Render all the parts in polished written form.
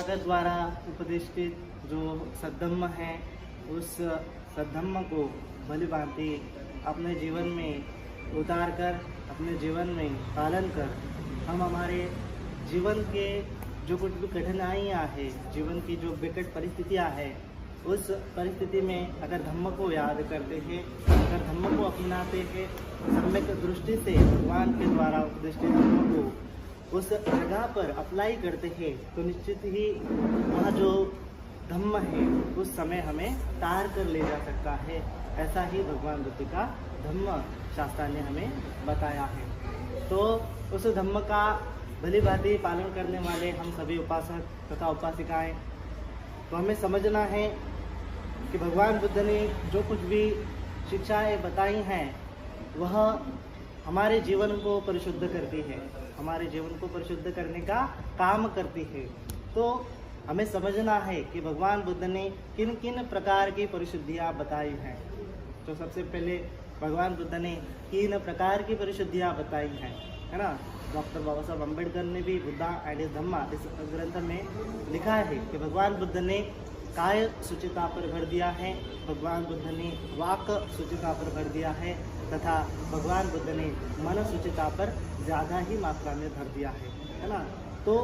तथागत द्वारा उपदेशित जो सद्धम्म है, उस सद्धम्म को भली भांति अपने जीवन में उतार कर, अपने जीवन में पालन कर, हम हमारे जीवन के जो कुछ भी कठिनाइयाँ हैं, जीवन की जो विकट परिस्थितियाँ हैं, उस परिस्थिति में अगर धम्म को याद करते हैं, अगर धम्म को अपनाते हैं, सम्यक दृष्टि से भगवान के द्वारा उपदिष्ट धम्म को उस जगह पर अप्लाई करते हैं, तो निश्चित ही वह जो धम्म है उस समय हमें तार कर ले जा सकता है। ऐसा ही भगवान बुद्ध का धम्म शास्त्र ने हमें बताया है। तो उस धम्म का भली भांति पालन करने वाले हम सभी उपासक तथा उपासिकाएं, तो हमें समझना है कि भगवान बुद्ध ने जो कुछ भी शिक्षाएं बताई हैं वह हमारे जीवन को परिशुद्ध करती है, हमारे जीवन को परिशुद्ध करने का काम करती है। तो हमें समझना है कि भगवान बुद्ध ने किन किन प्रकार की परिशुद्धियाँ बताई हैं। तो सबसे पहले भगवान बुद्ध ने 3 प्रकार की परिशुद्धियाँ बताई हैं, है ना। डॉक्टर बाबा साहब अम्बेडकर ने भी बुद्धा एंड हिज धम्मा इस ग्रंथ में लिखा है कि भगवान बुद्ध ने काय शुचिता पर भर दिया है, भगवान बुद्ध ने वाक शुचिता पर भर दिया है तथा भगवान बुद्ध ने मन शुचिता पर ज़्यादा ही मात्रा में भर दिया है ना। तो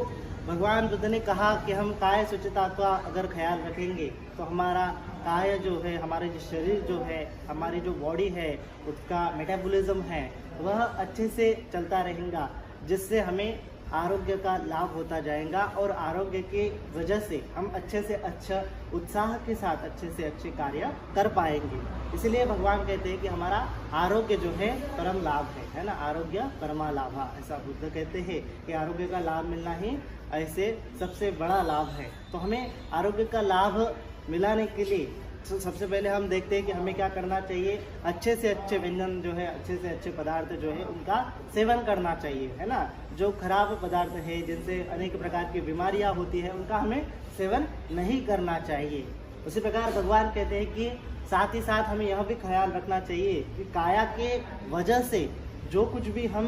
भगवान बुद्ध ने कहा कि हम काय शुचिता का अगर ख्याल रखेंगे तो हमारा काय जो है, हमारे जो शरीर जो है, हमारी जो बॉडी है, उसका मेटाबॉलिज्म है वह अच्छे से चलता रहेगा, जिससे हमें आरोग्य का लाभ होता जाएगा और आरोग्य की वजह से हम अच्छे से अच्छा उत्साह के साथ अच्छे से अच्छे कार्य कर पाएंगे। इसलिए भगवान कहते हैं कि हमारा आरोग्य जो है परम लाभ है ना। आरोग्य परमा लाभा, ऐसा बुद्ध कहते हैं कि आरोग्य का लाभ मिलना ही ऐसे सबसे बड़ा लाभ है। तो हमें आरोग्य का लाभ मिलाने के लिए सबसे पहले हम देखते हैं कि हमें क्या करना चाहिए। अच्छे से अच्छे व्यंजन जो है, अच्छे से अच्छे पदार्थ जो है उनका सेवन करना चाहिए, है ना। जो खराब पदार्थ है जिनसे अनेक प्रकार की बीमारियां होती है उनका हमें सेवन नहीं करना चाहिए। उसी प्रकार भगवान कहते हैं कि साथ ही साथ हमें यह भी ख्याल रखना चाहिए कि काया के वजह से जो कुछ भी हम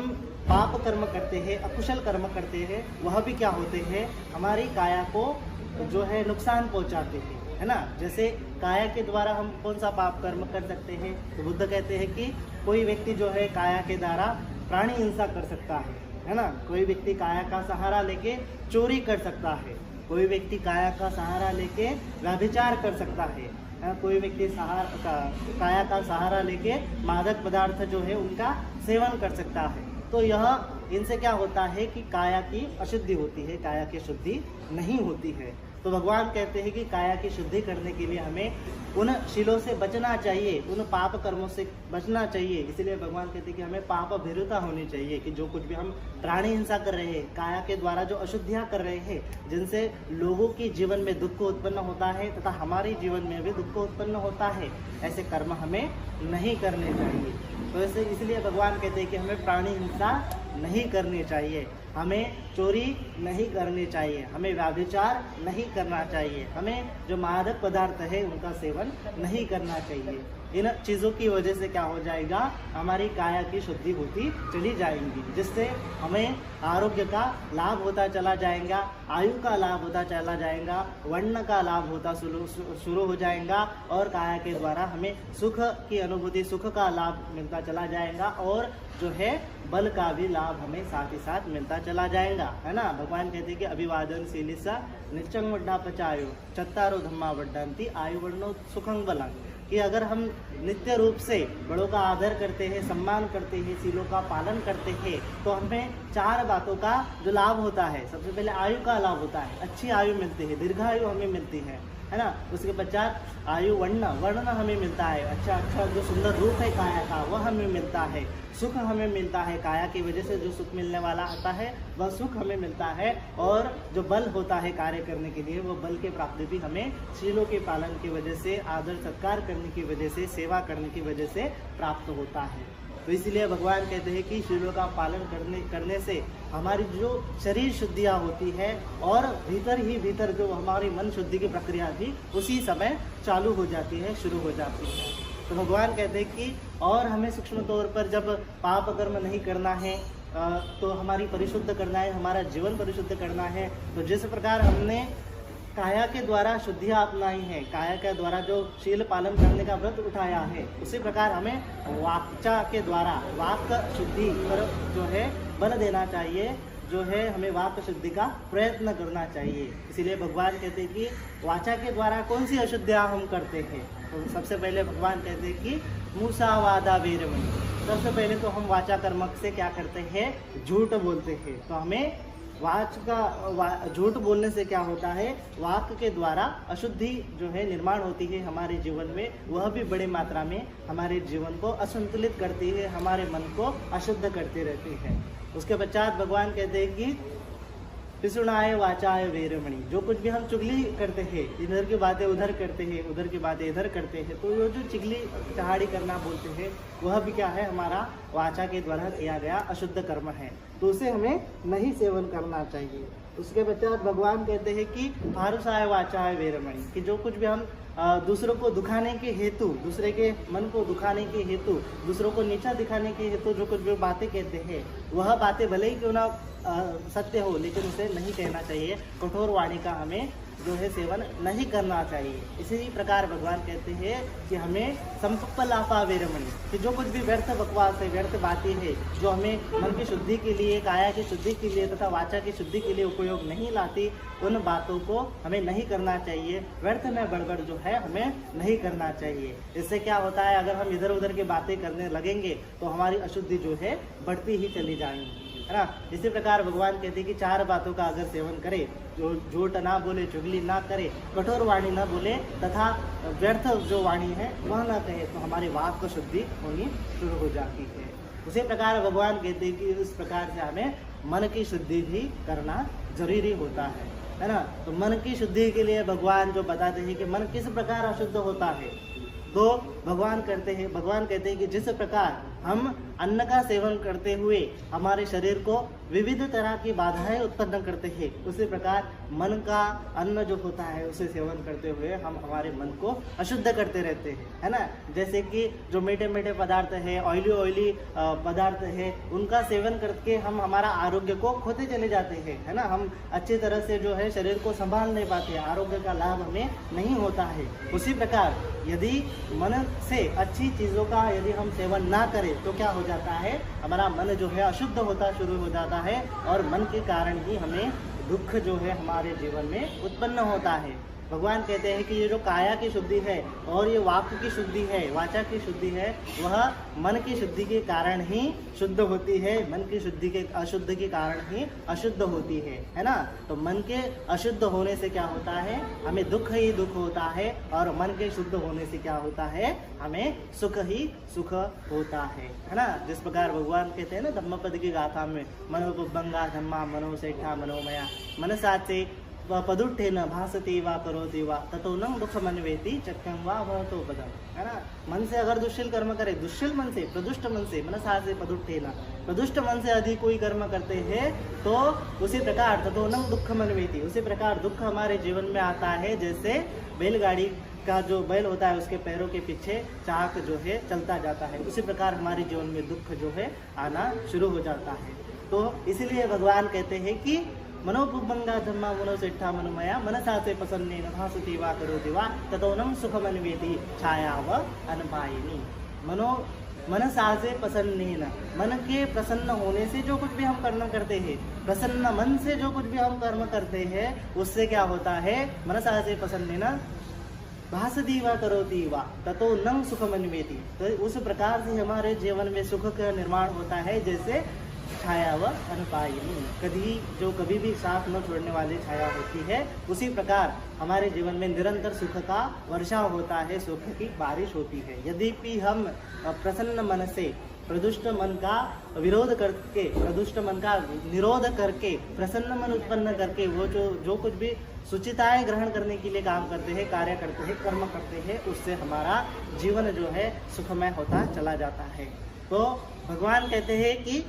पाप कर्म करते हैं, अकुशल कर्म करते हैं, वह भी क्या होते हैं, हमारी काया को जो है नुकसान पहुंचाते हैं, है ना। जैसे काया के द्वारा हम कौन सा पाप कर्म कर सकते हैं, तो बुद्ध कहते हैं कि कोई व्यक्ति जो है काया के द्वारा प्राणी हिंसा कर सकता है ना। कोई व्यक्ति काया का सहारा लेके चोरी कर सकता है, कोई व्यक्ति काया का सहारा लेके व्यभिचार कर सकता है, कोई व्यक्ति काया का सहारा लेके मादक पदार्थ जो है उनका सेवन कर सकता है। तो यह इनसे क्या होता है कि काया की अशुद्धि होती है, काया की शुद्धि नहीं होती है। तो भगवान कहते हैं कि काया की शुद्धि करने के लिए हमें उन शीलों से बचना चाहिए, उन पाप कर्मों से बचना चाहिए। इसलिए भगवान कहते हैं कि हमें पाप भीरुता होनी चाहिए कि जो कुछ भी हम प्राणी हिंसा कर रहे हैं, काया के द्वारा जो अशुद्धियाँ कर रहे हैं, जिनसे लोगों के जीवन में दुख उत्पन्न होता है तथा हमारे जीवन में भी दुख उत्पन्न होता है, ऐसे कर्म हमें नहीं करने चाहिए। तो ऐसे इसलिए भगवान कहते हैं कि हमें प्राणी हिंसा नहीं करनी चाहिए, हमें चोरी नहीं करनी चाहिए, हमें व्यभिचार नहीं करना चाहिए, हमें जो मादक पदार्थ है उनका सेवन नहीं करना चाहिए। इन चीज़ों की वजह से क्या हो जाएगा, हमारी काया की शुद्धि होती चली जाएगी, जिससे हमें आरोग्य का लाभ होता चला जाएगा, आयु का लाभ होता चला जाएगा, वर्ण का लाभ होता शुरू हो जाएगा और काया के द्वारा हमें सुख की अनुभूति, सुख का लाभ मिलता चला जाएगा और जो है बल का भी लाभ हमें साथ ही साथ मिलता चला जाएगा, है ना। भगवान कहते हैं कि अभिवादन शीलिसा निचंग वड्डा पचायो चत्तारो धम्मा वड्डांति आयु वर्णो सुखंग बलंग, कि अगर हम नित्य रूप से बड़ों का आदर करते हैं, सम्मान करते हैं, शीलों का पालन करते हैं, तो हमें 4 बातों का जो लाभ होता है। सबसे पहले आयु का लाभ होता है, अच्छी आयु मिलती है, दीर्घायु हमें मिलती है ना। उसके पश्चात आयु वर्ण हमें मिलता है, अच्छा जो सुंदर रूप है काया का वह हमें मिलता है, सुख हमें मिलता है, काया की वजह से जो सुख मिलने वाला आता है वह सुख हमें मिलता है, और जो बल होता है कार्य करने के लिए वो बल की प्राप्ति भी हमें शीलों के पालन की वजह से, आदर सत्कार करने की वजह से, सेवा करने की वजह से प्राप्त होता है। तो इसलिए भगवान कहते हैं कि शीलों का पालन करने से हमारी जो शरीर शुद्धियाँ होती है और भीतर ही भीतर जो हमारी मन शुद्धि की प्रक्रिया थी उसी समय चालू हो जाती है, शुरू हो जाती है। तो भगवान कहते हैं कि और हमें सूक्ष्म तौर पर जब पाप कर्म नहीं करना है तो हमारी परिशुद्ध करना है, हमारा जीवन परिशुद्ध करना है, तो जिस प्रकार हमने काया के द्वारा शुद्धियाँ अपनाई हैं, काया के द्वारा जो शील पालन करने का व्रत उठाया है, उसी प्रकार हमें वाचा के द्वारा वाक शुद्धि पर जो है बल देना चाहिए, जो है हमें वाक शुद्धि का प्रयत्न करना चाहिए। इसीलिए भगवान कहते हैं कि वाचा के द्वारा कौन सी अशुद्धियाँ हम करते हैं। तो सबसे पहले भगवान कहते हैं कि मूसावादा वीरमणि। सबसे पहले तो हम वाचा कर्मक से क्या करते हैं, झूठ बोलते हैं। तो हमें झूठ बोलने से क्या होता है, वाक के द्वारा अशुद्धि जो है निर्माण होती है हमारे जीवन में, वह भी बड़ी मात्रा में हमारे जीवन को असंतुलित करती है, हमारे मन को अशुद्ध करती रहती है। उसके पश्चात भगवान कहते हैं कि पिसुणाय वाचाय वीरमणि। जो कुछ भी हम चुगली करते हैं, इधर की बातें उधर करते हैं, उधर की बातें इधर करते हैं, तो ये जो चुगली चहाड़ी करना बोलते हैं, वह भी क्या है, हमारा वाचा के द्वारा किया गया अशुद्ध कर्म है। तो उसे हमें नहीं सेवन करना चाहिए। उसके पश्चात भगवान कहते हैं कि भारुषाय वाचाय वीरमणि, कि जो कुछ भी हम दूसरों को दुखाने के हेतु, दूसरे के मन को दुखाने के हेतु, दूसरों को नीचा दिखाने के हेतु जो कुछ भी बातें कहते हैं, वह बातें भले ही क्यों ना सत्य हो, लेकिन उसे नहीं कहना चाहिए। कठोर वाणी का हमें जो है सेवन नहीं करना चाहिए। इसी प्रकार भगवान कहते हैं कि हमें संपप्पलापा वीरमणि, कि जो कुछ भी व्यर्थ बकवास है, व्यर्थ बातें है, जो हमें मन की शुद्धि के लिए, काया की शुद्धि के लिए तथा वाचा की शुद्धि के लिए उपयोग नहीं लाती, उन बातों को हमें नहीं करना चाहिए। व्यर्थ में गड़बड़ जो है हमें नहीं करना चाहिए। इससे क्या होता है, अगर हम इधर उधर की बातें करने लगेंगे तो हमारी अशुद्धि जो है बढ़ती ही चली जाएंगी, है ना। इसी प्रकार भगवान कहते हैं कि 4 बातों का अगर सेवन करे, जो झूठ ना बोले, चुगली ना करे, कठोर वाणी ना बोले तथा व्यर्थ जो वाणी है वह ना कहे, तो हमारी वाक को शुद्धि होनी शुरू हो जाती है। उसी प्रकार भगवान कहते हैं कि इस प्रकार से हमें मन की शुद्धि भी करना जरूरी होता है ना। तो मन की शुद्धि के लिए भगवान जो बताते हैं कि मन किस प्रकार अशुद्ध होता है, तो भगवान कहते हैं कि जिस प्रकार हम अन्न का सेवन करते हुए हमारे शरीर को विविध तरह की बाधाएं उत्पन्न करते हैं, उसी प्रकार मन का अन्न जो होता है उसे सेवन करते हुए हम हमारे मन को अशुद्ध करते रहते हैं, है ना। जैसे कि जो मीठे मीठे पदार्थ है, ऑयली पदार्थ है, उनका सेवन करके हम हमारा आरोग्य को खोते चले जाते हैं, है ना। हम अच्छी तरह से जो है शरीर को संभाल नहीं पाते, आरोग्य का लाभ हमें नहीं होता है। उसी प्रकार यदि मन से अच्छी चीज़ों का यदि हम सेवन ना करें तो क्या हो जाता है, हमारा मन जो है अशुद्ध होता शुरू हो जाता है, और मन के कारण ही हमें दुख जो है हमारे जीवन में उत्पन्न होता है। भगवान कहते हैं कि ये जो काया की शुद्धि है और ये वाक की शुद्धि है, वाचा की शुद्धि है, वह मन की शुद्धि के कारण ही शुद्ध होती है, मन की शुद्धि के अशुद्ध के कारण ही अशुद्ध होती है ना। तो मन के अशुद्ध होने से क्या होता है, हमें दुख ही दुख होता है, और मन के शुद्ध होने से क्या होता है, हमें सुख ही सुख होता है ना। जिस प्रकार भगवान कहते हैं ना धम्मपद की गाथा में, मनोबुद्धंगा धम्मा मनो सेठा मनोमया मनसा से पदुट्ठेन भासते वा करोति वा ततो न दुःखमन्वेति चक्रं वा भवतो पदम, है ना। मन से अगर दुष्शील कर्म करे, दुष्शील मन से, प्रदुष्ट मन से, मनसा से पदुट्ठेन, प्रदुष्ट मन से यदि कोई कर्म करते हैं तो उसी प्रकार ततो न दुःखमन्वेति, उसी प्रकार दुख हमारे जीवन में आता है। जैसे बैलगाड़ी का जो बैल होता है उसके पैरों के पीछे चाक जो है चलता जाता है, उसी प्रकार हमारे जीवन में दुख जो है आना शुरू हो जाता है। तो इसीलिए भगवान कहते हैं कि मनोपुब्बंगा धम्मा मनो सेठा मनोमया मनसा से प्रसन्नेन भासते वा करोति वा ततोनं सुखमन्वेति छायाव अनपायिनी। मनसा से प्रसन्नेन, मन के प्रसन्न होने से जो कुछ भी हम कर्म करते हैं, प्रसन्न मन से जो कुछ भी हम कर्म करते हैं, उससे क्या होता है, मनसा से प्रसन्नेन भासती वा करोति वा ततो न सुखमन्वेति। तो उस प्रकार से हमारे जीवन में सुख का निर्माण होता है, जैसे छाया व अनपायिनी, कभी भी साथ न छोड़ने वाली छाया होती है, उसी प्रकार हमारे जीवन में निरंतर सुख का वर्षाव होता है, सुख की बारिश होती है। यद्यपि हम प्रसन्न मन से प्रदुष्ट मन का विरोध करके, प्रदुष्ट मन का निरोध करके, प्रसन्न मन उत्पन्न करके वो जो कुछ भी सुचिताएं ग्रहण करने के लिए काम करते हैं, कार्य करते हैं, कर्म करते हैं, उससे हमारा जीवन जो है सुखमय होता चला जाता है। तो भगवान कहते हैं कि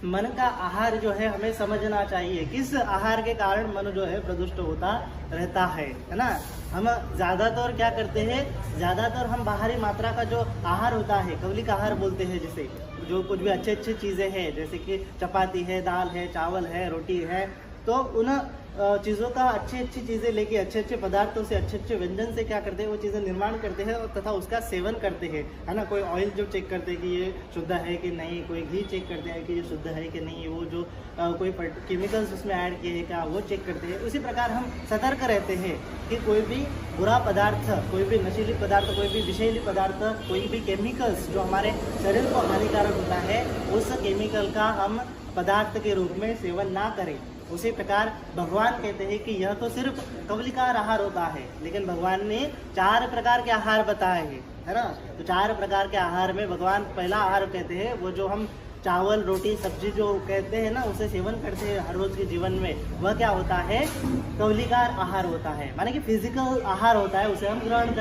मन का आहार जो है हमें समझना चाहिए, किस आहार के कारण मन जो है प्रदुष्ट होता रहता है ना। हम ज़्यादातर क्या करते हैं, ज़्यादातर हम बाहरी मात्रा का जो आहार होता है, कवलिक आहार बोलते हैं, जिसे जो कुछ भी अच्छी चीज़ें हैं, जैसे कि चपाती है, दाल है, चावल है, रोटी है, तो उन चीज़ों का अच्छी चीज़ें लेके अच्छे पदार्थों से अच्छे व्यंजन से क्या करते हैं, वो चीज़ें निर्माण करते हैं और तथा उसका सेवन करते हैं, है ना। कोई ऑयल जो चेक करते हैं कि ये शुद्ध है कि नहीं, कोई घी चेक करते हैं कि ये शुद्ध है कि नहीं, वो जो कोई केमिकल्स उसमें ऐड किए हैं क्या, वो चेक करते हैं। उसी प्रकार हम सतर्क रहते हैं कि कोई भी बुरा पदार्थ, कोई भी नशीली पदार्थ, कोई भी विषैली पदार्थ, कोई भी केमिकल्स जो हमारे शरीर को हानिकारक होता है, उस केमिकल का हम पदार्थ के रूप में सेवन ना करें। उसी प्रकार भगवान कहते हैं कि यह तो सिर्फ कवलिकार आहार होता है, लेकिन भगवान ने 4 प्रकार के आहार बताए हैं, है ना। तो 4 प्रकार के आहार में भगवान पहला आहार कहते हैं, वो जो हम चावल रोटी सब्जी जो कहते हैं ना, उसे सेवन करते हैं हर रोज के जीवन में, वह क्या होता है, कवलिकार आहार होता है, माने कि फिजिकल आहार होता है, उसे हम ग्रहण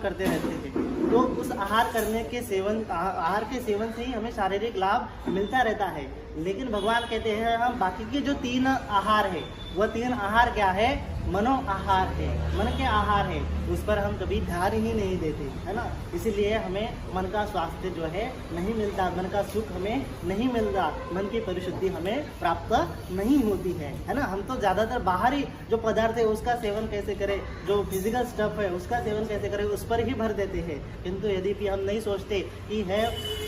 करते रहते हैं। तो उस आहार के सेवन से ही हमें शारीरिक लाभ मिलता रहता है। लेकिन भगवान कहते हैं हम बाकी के जो 3 आहार है, वह 3 आहार क्या है, मनो आहार है, मन के आहार है, उस पर हम कभी ध्यान ही नहीं देते, है ना। इसीलिए हमें मन का स्वास्थ्य जो है नहीं मिलता, मन का सुख हमें नहीं मिलता, मन की परिशुद्धि हमें प्राप्त नहीं होती है ना। हम तो ज़्यादातर बाहरी जो पदार्थ है उसका सेवन कैसे करें, जो फिजिकल स्टफ है उसका सेवन कैसे करें, उस पर ही भर देते हैं। किंतु यदि भी हम नहीं सोचते कि है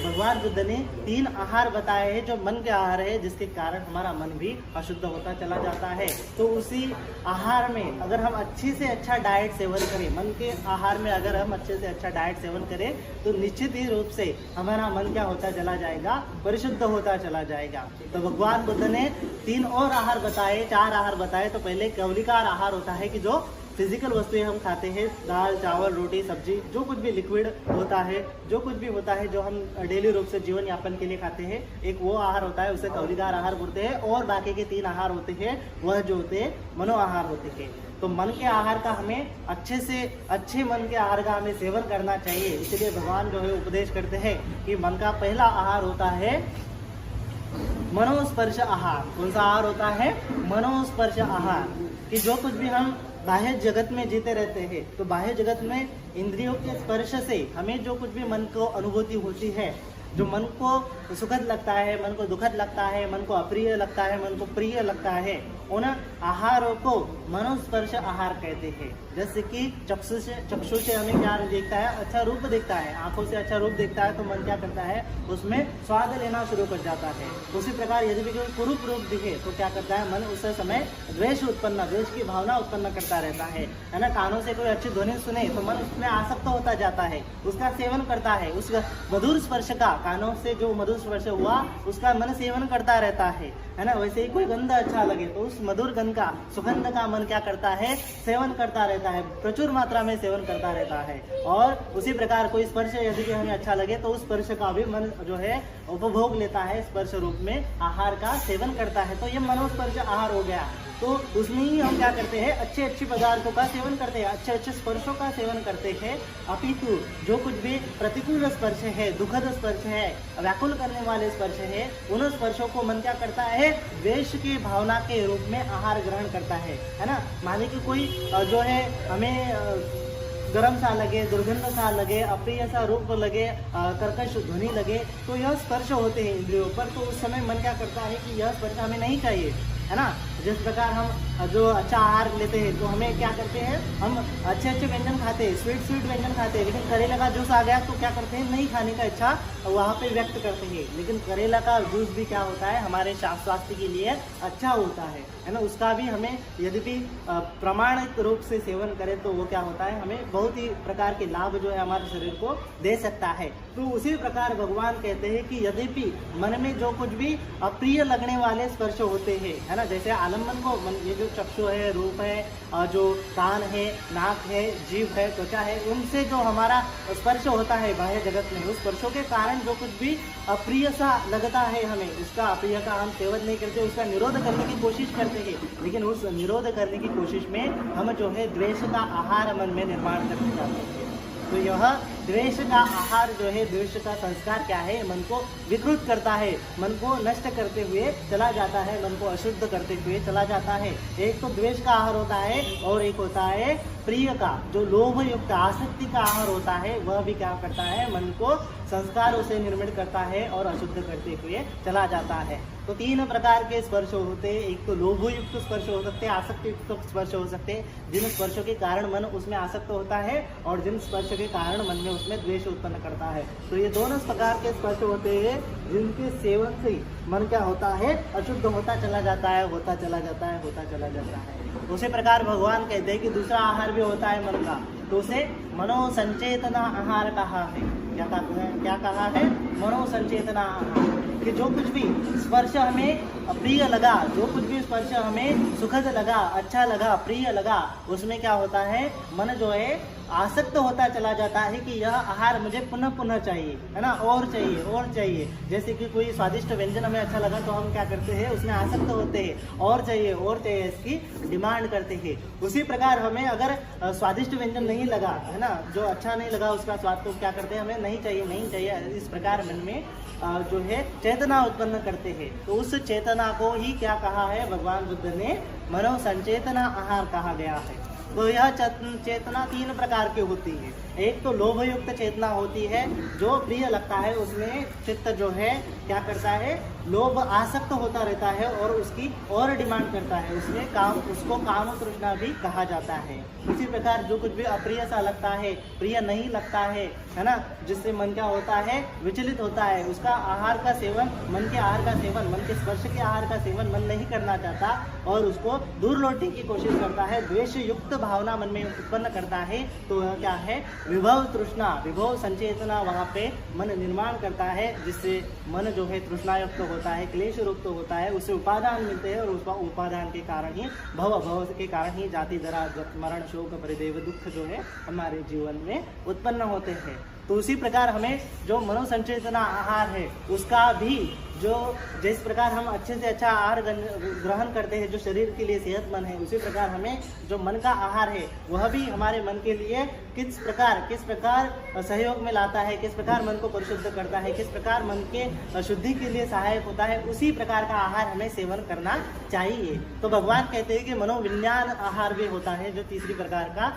भगवान बुद्ध ने 3 आहार बताए हैं जो मन के आहार है, जिसके कारण हमारा मन भी अशुद्ध होता चला जाता है। तो उसी आहार में अगर हम अच्छे से अच्छा डाइट सेवन करें, मन के आहार में अगर हम अच्छे से अच्छा डाइट सेवन करें, तो निश्चित ही रूप से हमारा मन क्या होता चला जाएगा, परिशुद्ध होता चला जाएगा। तो भगवान बुद्ध ने 3 और आहार बताए, 4 आहार बताए। तो पहले कवलिकार आहार होता है कि जो फिजिकल वस्तुएं हम खाते हैं, दाल चावल रोटी सब्जी, जो कुछ भी लिक्विड होता है, जो कुछ भी होता है जो हम डेली रूप से जीवन यापन के लिए खाते हैं, एक वो आहार होता है, उसे कवलिकार आहार बोलते हैं। और बाकी के 3 आहार होते हैं, वह जो होते हैं मनो आहार होते हैं। तो मन के आहार का हमें अच्छे मन के आहार का हमें सेवन करना चाहिए। इसलिए भगवान जो है उपदेश करते हैं कि मन का पहला आहार होता है मनोस्पर्श आहार। कौन सा आहार होता है, मनोस्पर्श आहार। कि जो कुछ भी हम बाह्य जगत में जीते रहते हैं, तो बाह्य जगत में इंद्रियों के स्पर्श से हमें जो कुछ भी मन को अनुभूति होती है, जो मन को सुखद लगता है, मन को दुखद लगता है, मन को अप्रिय लगता है, मन को प्रिय लगता है, उन आहारों को मनोस्पर्श आहार कहते हैं। जैसे कि चक्षु से हमें क्या देखता है, अच्छा रूप देखता है, आंखों से अच्छा रूप देखता है, तो मन क्या करता है, उसमें स्वाद लेना शुरू कर जाता है। उसी प्रकार यदि भी कोई कुरूप रूप दिखे तो क्या करता है, मन उस समय द्वेष की भावना उत्पन्न करता रहता है ना। कानों से कोई अच्छी ध्वनि सुने तो मन उसमें आसक्त होता जाता है, उसका सेवन करता है, उस मधुर स्पर्श का, कानों से जो मधुर स्पर्श हुआ उसका मन सेवन करता रहता है ना। वैसे ही कोई गंध अच्छा लगे तो उस मधुर गंध का, सुगंध का मन क्या करता है, सेवन करता रहता है, प्रचुर मात्रा में सेवन करता रहता है। और उसी प्रकार कोई स्पर्श यदि भी हमें अच्छा लगे तो उस स्पर्श का भी मन जो है उपभोग लेता है, स्पर्श रूप में आहार का सेवन करता है। तो ये मनोस्पर्श आहार हो गया। तो उसमें ही हम क्या करते हैं, अच्छे पदार्थों का सेवन करते हैं, अच्छे स्पर्शों का सेवन करते हैं। अपितु जो कुछ भी प्रतिकूल स्पर्श है, दुखद स्पर्श है, व्याकुल करने वाले स्पर्श है, उन स्पर्शों को मन क्या करता है, द्वेष की भावना के रूप में आहार ग्रहण करता है ना। माने कि कोई जो है हमें गरम सा लगे, दुर्गंध सा लगे, अप्रिय सा रूप लगे, कर्कश ध्वनि लगे, तो यह स्पर्श होते हैं इंद्रियों पर। तो उस समय मन क्या करता है कि यह स्पर्श हमें नहीं चाहिए, है ना। जिस प्रकार हम जो अच्छा आहार लेते हैं तो हमें क्या करते हैं, हम अच्छे व्यंजन खाते हैं, स्वीट व्यंजन खाते हैं, लेकिन करेला का जूस आ गया तो क्या करते हैं, नहीं खाने का इच्छा वहाँ पे व्यक्त करते हैं। लेकिन करेला का जूस भी क्या होता है, हमारे स्वास्थ्य के लिए अच्छा होता है ना। उसका भी हमें यदि भी प्रमाणित रूप से सेवन करें तो वो क्या होता है, हमें बहुत ही प्रकार के लाभ जो है हमारे शरीर को दे सकता है। तो उसी प्रकार भगवान कहते हैं कि यदि भी मन में जो कुछ भी अप्रिय लगने वाले स्पर्श होते हैं, है ना, जैसे आलम्बन को, ये जो चक्षु है, रूप है, जो कान है, नाक है, जीभ है, त्वचा है, उनसे जो हमारा स्पर्श होता है बाह्य जगत में, उस स्पर्शों के कारण जो कुछ भी अप्रिय सा लगता है हमें, उसका अप्रिय का हम सेवन नहीं करते, उसका निरोध करने की कोशिश करते हैं। लेकिन उस निरोध करने की कोशिश में हम जो है द्वेष का आहार मन में निर्माण करते जाते हैं। तो यह द्वेष का आहार जो है, द्वेष का संस्कार क्या है, मन को विकृत करता है, मन को नष्ट करते हुए चला जाता है, मन को अशुद्ध करते हुए चला जाता है। एक तो द्वेष का आहार होता है और एक होता है प्रिय का, जो लोभ युक्त आसक्ति का आहार होता है, वह भी क्या करता है, मन को संस्कारों से निर्मित करता है और अशुद्ध करते हुए चला जाता है। तो तीन प्रकार के स्पर्श होते हैं। एक तो लोभ युक्त स्पर्श हो सकते हैं, आसक्ति युक्त स्पर्श हो सकते हैं, जिन स्पर्शों के कारण मन उसमें आसक्त होता है और जिन स्पर्श के कारण मन में उसमें द्वेष उत्पन्न करता है। तो ये दोनों प्रकार के स्पर्श होते हैं जिनके सेवन से मन क्या होता है, अशुद्ध होता चला जाता है, होता चला जाता है, होता चला जाता है। उसी प्रकार भगवान कहते हैं कि दूसरा आहार भी होता है मन का, तो उसे मनोसंचेतना आहार कहा है। क्या कहा है? मनोसंचेतना आहार, कि जो कुछ भी स्पर्श हमें प्रिय लगा, जो कुछ भी स्पर्श हमें सुखद लगा, अच्छा लगा, प्रिय लगा, उसमें क्या होता है, मन जो है आसक्त होता चला जाता है कि यह आहार मुझे पुनः पुनः चाहिए, है ना, और चाहिए और चाहिए। जैसे कि कोई स्वादिष्ट व्यंजन हमें अच्छा लगा तो हम क्या करते हैं, उसमें आसक्त होते हैं, और चाहिए और चाहिए, इसकी डिमांड करते हैं। उसी प्रकार हमें अगर स्वादिष्ट व्यंजन नहीं लगा, है ना, जो अच्छा नहीं लगा उसका स्वाद, तो क्या करते हैं, हमें नहीं चाहिए नहीं चाहिए, इस प्रकार मन में जो है चेतना उत्पन्न करते हैं। तो उस चेतना को ही क्या कहा है, भगवान बुद्ध ने मनोसंचेतना आहार कहा गया है। तो यह चेतना तीन प्रकार की होती है। एक तो लोभ युक्त चेतना होती है, जो प्रिय लगता है उसमें चित्त जो है क्या करता है, लोभ आसक्त होता रहता है और उसकी और डिमांड करता है, उसमें उसको काम तृष्णा भी कहा जाता है। उसी प्रकार जो कुछ भी अप्रिय सा लगता है, प्रिय नहीं लगता है ना, जिससे मन क्या होता है, विचलित होता है, उसका आहार का सेवन, मन के आहार का सेवन, मन के स्पर्श के आहार का सेवन मन नहीं करना चाहता और उसको दूर लौटने की कोशिश करता है, द्वेष युक्त भावना मन में उत्पन्न करता है। तो वह क्या है, विभव तृष्णा, विभव संचेतना वहाँ पे मन निर्माण करता है, जिससे मन जो है तृष्णायुक्त होता है, क्लेश युक्त होता है, उसे उपादान मिलते हैं और उस उपादान के कारण ही भव के कारण ही जाति जरा मरण शोक परिदेव दुख जो है हमारे जीवन में उत्पन्न होते हैं। तो उसी प्रकार हमें जो मनोसंचेतना आहार है उसका भी जो जिस प्रकार हम अच्छे से अच्छा आहार ग्रहण करते हैं जो शरीर के लिए सेहतमंद है, उसी प्रकार हमें जो मन का आहार है वह भी हमारे मन के लिए किस प्रकार सहयोग में लाता है, किस प्रकार मन को परिशुद्ध करता है, किस प्रकार मन के शुद्धि के लिए सहायक होता है, उसी प्रकार का आहार हमें सेवन करना चाहिए। तो भगवान कहते हैं कि मनोविज्ञान आहार भी होता है, जो तीसरी प्रकार का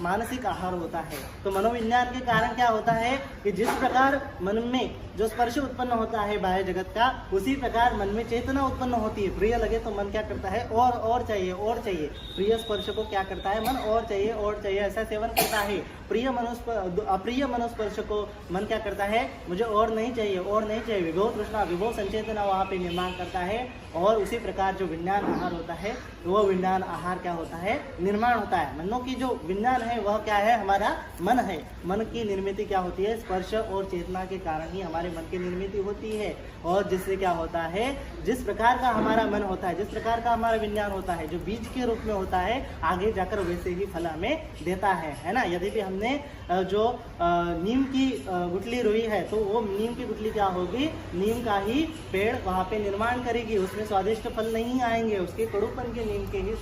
मानसिक आहार होता है। तो मनोविज्ञान के कारण क्या होता है कि जिस प्रकार मन में जो स्पर्श उत्पन्न होता है बाह्य जगत का, उसी प्रकार मन में चेतना उत्पन्न होती है। प्रिय लगे तो मन क्या करता है, और चाहिए और चाहिए। प्रिय स्पर्श को क्या करता है, मन और चाहिए ऐसा सेवन करता है। अप्रिय मनोस्पर्श को मन क्या करता है, मुझे और नहीं चाहिए, विभव तृष्णा, विभव संचेतना वहाँ पे निर्माण करता है। और उसी प्रकार जो विज्ञान आहार होता है, वो विज्ञान आहार क्या होता है, निर्माण होता है। मनों की जो विज्ञान है वह क्या है, हमारा मन है। मन की निर्मित क्या होती है, स्पर्श और चेतना के कारण ही हमारे मन की निर्मित होती है। और जिससे क्या होता है, जिस प्रकार का हमारा मन होता है, जिस प्रकार का हमारा विज्ञान होता है, जो बीज के रूप में होता है, आगे जाकर वैसे ही फल हमें देता है ना। यदि भी हमने जो नीम की गुठली रोई है, तो वो नीम की गुठली क्या होगी, नीम का ही पेड़ वहाँ पे निर्माण करेगी। उसमें स्वादिष्ट फल नहीं आएंगे, उसके कड़ूपन के नीम के ही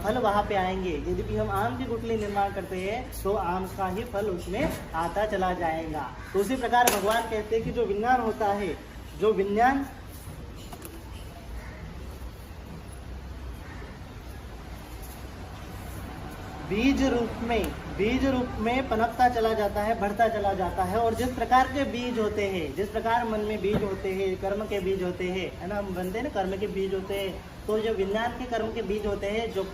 फल वहाँ पे आएंगे। यदि भी हम आम की गुठली निर्माण करते हैं तो आम का ही फल उसमें आता चला जाएगा। तो उसी प्रकार भगवान कहते हैं कि जो विज्ञान होता है, जो विज्ञान बीज रूप में पनपता चला जाता है, बढ़ता चला जाता है। और जिस प्रकार के बीज होते हैं, जिस प्रकार मन में बीज होते हैं, कर्म के बीज होते हैं, है ना, हम बनते हैं ना, कर्म के बीज होते हैं। तो जो विज्ञान के कर्म के बीज होते हैं, जो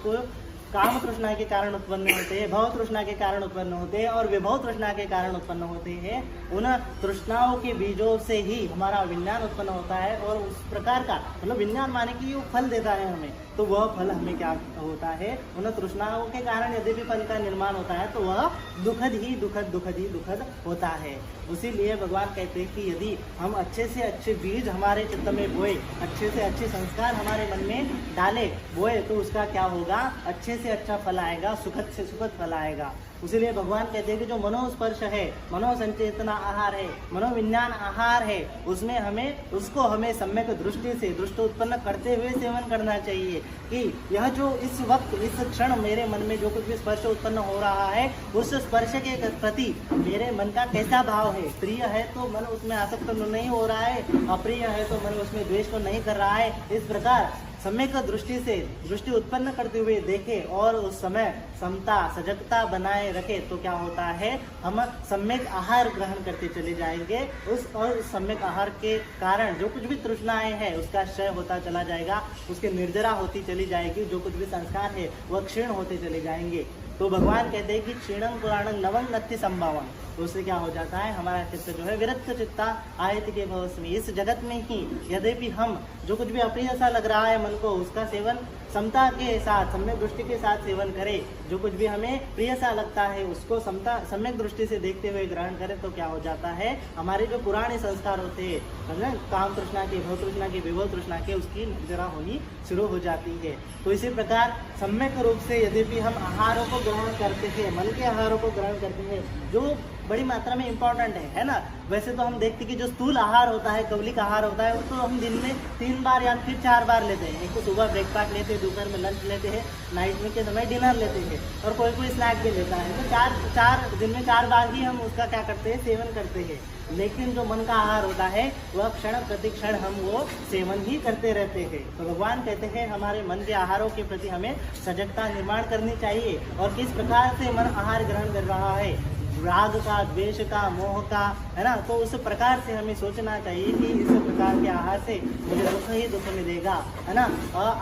काम तृष्णा के कारण उत्पन्न होते हैं, भव तृष्णा के कारण उत्पन्न होते हैं और विभव तृष्णा के कारण उत्पन्न होते हैं, उन तृष्णाओं के बीजों से ही हमारा विज्ञान उत्पन्न होता है। और उस प्रकार का मतलब विज्ञान माने कि वो फल देता है हमें, तो वह फल हमें क्या होता है, उन तृष्णाओं के कारण यदि भी फल का निर्माण होता है तो वह दुखद होता है। उसीलिए भगवान कहते हैं कि यदि हम अच्छे से अच्छे बीज हमारे चित्त में बोए, अच्छे से अच्छे संस्कार हमारे मन में डाले बोए, तो उसका क्या होगा, अच्छे से अच्छा फल आएगा, सुखद से सुखद फल आएगा। इसीलिए भगवान कहते हैं कि जो मनोस्पर्श है, मनोसंचेतना आहार है, मनोविज्ञान आहार है, उसमें हमें सम्यक दृष्टि से दृष्टि उत्पन्न करते हुए सेवन करना चाहिए कि यह जो इस वक्त इस क्षण मेरे मन में जो कुछ भी स्पर्श उत्पन्न हो रहा है, उस स्पर्श के प्रति मेरे मन का कैसा भाव है। प्रिय है तो मन उसमें आसक्त नहीं हो रहा है, अप्रिय है तो मन उसमें द्वेष तो नहीं कर रहा है। इस प्रकार सम्यक दृष्टि से दृष्टि उत्पन्न करते हुए देखे और उस समय समता सजगता बनाए रखे तो क्या होता है, हम सम्यक आहार ग्रहण करते चले जाएंगे। उस सम्यक आहार के कारण जो कुछ भी तृष्णाएं हैं उसका क्षय होता चला जाएगा, उसकी निर्जरा होती चली जाएगी, जो कुछ भी संस्कार है वह क्षीण होते चले जाएंगे। तो भगवान कहते हैं कि क्षीणं पुराणं नवं नत्ति संभावन, तो उससे क्या हो जाता है, हमारा चित्त जो है विरक्त चित्ता आयति के भवस्मि। इस जगत में ही यद्यपि हम जो कुछ भी अप्रिय सा लग रहा है मन को, उसका सेवन समता के साथ सम्यक दृष्टि के साथ सेवन करें। जो कुछ भी हमें प्रिय सा लगता है उसको सम्यक दृष्टि से देखते हुए ग्रहण करें तो क्या हो जाता है, हमारे जो पुराने संस्कार होते हैं काम तृष्णा के, भव तृष्णा के, विभव तृष्णा के, उसकी निर्जरा होनी शुरू हो जाती है। तो इसी प्रकार सम्यक रूप से यद्यपि हम आहारों को ग्रहण करते हैं, मन के आहारों को ग्रहण करते हैं जो बड़ी मात्रा में इम्पोर्टेंट है ना। वैसे तो हम देखते हैं कि जो स्थूल आहार होता है, कवलिक आहार होता है, वो तो हम दिन में 3 बार या फिर 4 बार लेते हैं। एक तो सुबह ब्रेकफास्ट लेते हैं, दोपहर में लंच लेते हैं, नाइट में के समय डिनर लेते हैं और कोई स्नैक भी लेता है। तो चार दिन में 4 बार ही हम उसका क्या करते हैं, सेवन करते हैं। लेकिन जो मन का आहार होता है वह क्षण प्रति क्षण हम वो सेवन ही करते रहते हैं। तो भगवान कहते हैं हमारे मन के आहारों के प्रति हमें सजगता निर्माण करनी चाहिए। और किस प्रकार से मन आहार ग्रहण कर रहा है, राग का, द्वेष का, मोह का, है ना, तो उस प्रकार से हमें सोचना चाहिए कि इस प्रकार के आहार से मुझे दुख ही दुख मिलेगा, है ना।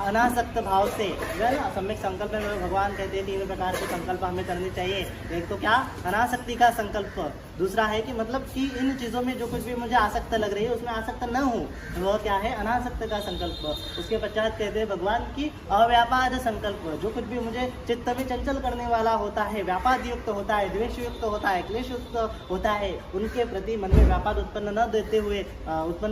अनासक्त भाव से है ना, सम्यक संकल्प में भगवान कहते हैं 3 प्रकार के संकल्प हमें करने चाहिए। एक तो क्या, अनासक्ति का संकल्प। दूसरा है कि मतलब कि इन चीज़ों में जो कुछ भी मुझे आसक्त लग रही है उसमें आसक्त न हूँ, वह क्या है, अनासक्त का संकल्प। उसके पश्चात कहते हैं भगवान की अव्यापाद संकल्प। जो कुछ भी मुझे चित्त में चंचल करने वाला होता है, व्यापाद युक्त होता है, द्वेष युक्त होता है, क्लेश युक्त होता है, उनके प्रति मन में व्यापाद उत्पन्न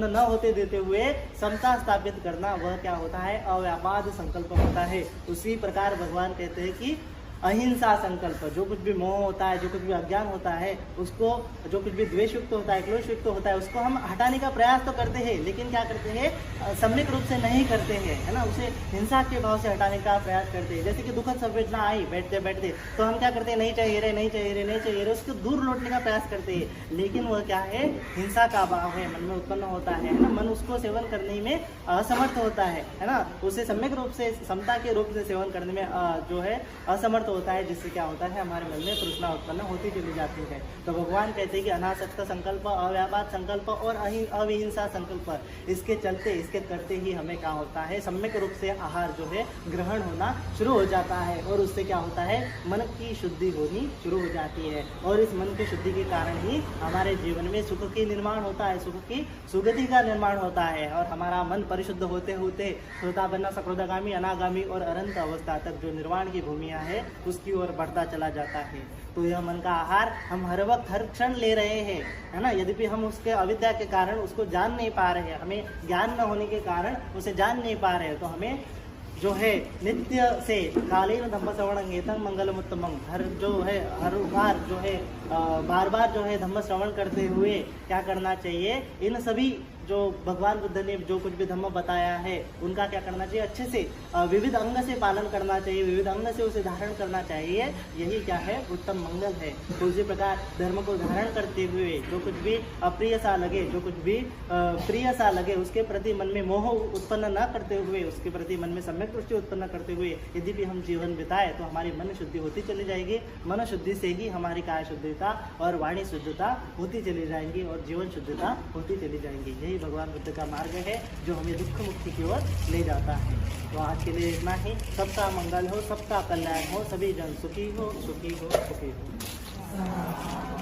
न होते देते हुए समता स्थापित करना, वह क्या होता है, अव्यापाद संकल्प होता है। उसी प्रकार भगवान कहते हैं कि अहिंसा संकल्प। जो कुछ भी मोह होता है, जो कुछ भी अज्ञान होता है, उसको, जो कुछ भी द्वेष युक्त होता है, क्रोध युक्त होता है, उसको हम हटाने का प्रयास तो करते हैं, लेकिन क्या करते हैं, सम्यक रूप से नहीं करते हैं, है ना। उसे हिंसा के भाव से हटाने का प्रयास करते हैं। जैसे कि दुखद संवेदना आई बैठते बैठते तो हम क्या करते हैं, नहीं चाहिए रे, नहीं चाहिए रे, नहीं चाहिए रे, उसको दूर लौटने का प्रयास करते हैं। लेकिन वह क्या है, हिंसा का भाव है, मन में उत्पन्न होता है ना। मन उसको सेवन करने में असमर्थ होता है ना। उसे सम्यक रूप से समता के रूप से सेवन करने में जो है असमर्थ होता है, जिससे क्या होता है, हमारे मन में तृष्णा उत्पन्न होती चली जाती है। तो भगवान कहते हैं कि अनासक्त संकल्प, अव्यापाद संकल्प और अविहिंसा संकल्प, इसके चलते, इसके करते ही हमें क्या होता है, सम्यक रूप से आहार जो है ग्रहण होना शुरू हो जाता है। और उससे क्या होता है, मन की शुद्धि होनी शुरू हो जाती है। और इस मन की शुद्धि के कारण ही हमारे जीवन में सुख की निर्माण होता है, सुख की सुगति का निर्माण होता है। और हमारा मन परिशुद्ध होते होते श्रोतापन्न, सक्रोधगामी, अनागामी और अनंत अवस्था तक जो निर्वाण की भूमिया है उसकी ओर बढ़ता चला जाता है। तो यह मन का आहार हम हर वक्त हर क्षण ले रहे हैं, है ना। यद्यपि हम उसके अविद्या के कारण उसको जान नहीं पा रहे हैं, हमें ज्ञान न होने के कारण उसे जान नहीं पा रहे हैं, तो हमें जो है नित्य से कालीन धम्म श्रवण एतं मंगलमुत्तमं, हर बार जो है बार बार जो है धम्म श्रवण करते हुए क्या करना चाहिए, इन सभी जो भगवान बुद्ध ने जो कुछ भी धम्म बताया है उनका क्या करना चाहिए, अच्छे से विविध अंग से पालन करना चाहिए, विविध अंग से उसे धारण करना चाहिए। यही क्या है, उत्तम मंगल है। तो उसी प्रकार धर्म को धारण करते हुए जो कुछ भी अप्रिय सा लगे, जो कुछ भी प्रिय सा लगे, उसके प्रति मन में मोह उत्पन्न न करते हुए, उसके प्रति मन में सम्यक दृष्टि उत्पन्न करते हुए यदि भी हम जीवन बिताए तो हमारी मन शुद्धि होती चली जाएगी। मन शुद्धि से ही हमारी काय शुद्धता और वाणी शुद्धता होती चली जाएंगी और जीवन शुद्धता होती चली जाएंगी। यही भगवान बुद्ध का मार्ग है जो हमें दुख मुक्ति की ओर ले जाता है। तो आज के लिए इतना ही। सबका मंगल हो, सबका कल्याण हो, सभी जन सुखी हो, सुखी हो, सुखी हो।